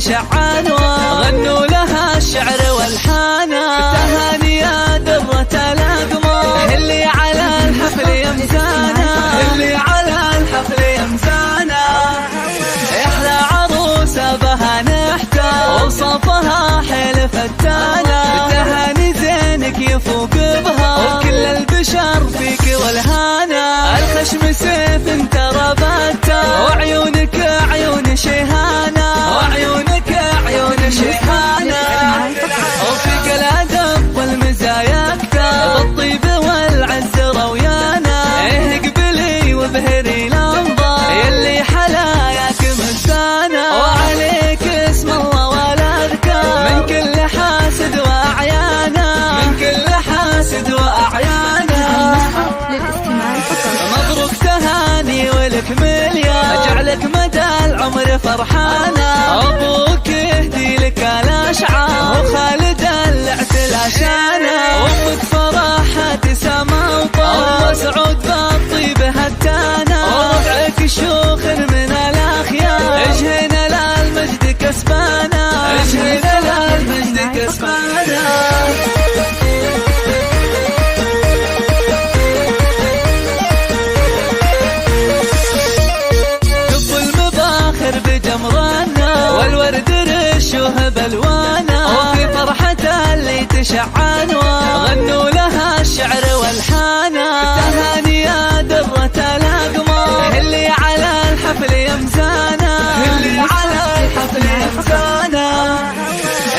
تشعن غنوا لها الشعر والحانا تهاني يا درة الأقمار اللي على الحفل يمزانا اللي على الحفل يمزانا احلى عروسة بها نحتار وصفها حيل فتانة تهاني زينك يفوق بها وكل البشر فيك والهانا الخشم سيف انت ربطته وعيونك عيون شيهانة وعيونك عيون شيهانة وفيك الأدب والمزايا اكتر بالطيب والعز رويانا ايه قبلي وبهري الانظار يلي حلاياك مزانا وعليك اسم الله والاذكار من كل حاسد واعيانا من كل حاسد واعيانا مبروك تهاني ولك مليار اجعلك مدى العمر فرحانا ابوك يهدي لك الاشعار وخالد العتل عشانا وامك فرحة سما وطار وسعود بالطيب هتانا وربعك الشيوخ من الاخيار اجهنا للمجد كسبانا اجهنا للمجد كسبانا بجمرانا والورد رشه بالوانا وفي فرحة اللي تشعن غنوا لها الشعر والحانا تهاني يا درة الأقمار اللي على الحفل يمزانا اللي على الحفل يمزانا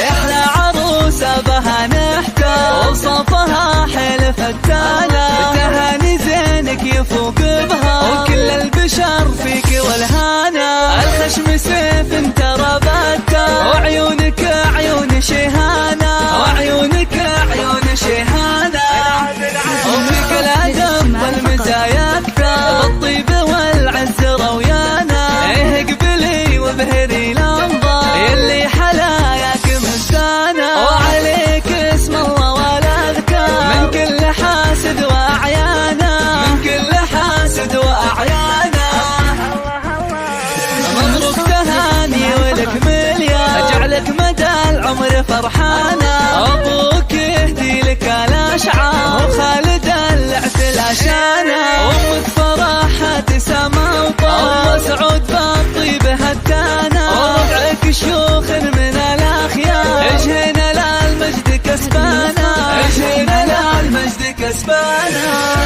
احلى عروسة بها نحتار وصفها حيل فتانة تهاني زينك يفوق بها وكل البشر فيك والهانا الخشم سيف انت ربطته وعيونك عيون شيهانة وعيونك عيون شيهانة وفيك الأدب والمزايا اكتر بالطيب والعز رويانا ايه قبلي وبهري الانظار يلي حلاياك مزانا وعليك اسم الله والاذكار من كل حاسد واعيانا من كل حاسد واعيانا مبروك تهاني ولك مليار اجعلك مدى العمر فرحانا ابوك يهدي لك الاشعار وخالد العتل عشانا وامك فرحة سما وطار وسعود بالطيب هتانا وربعك الشيوخ من الاخيار اجهنا للمجد كسبانا اجهنا للمجد كسبانا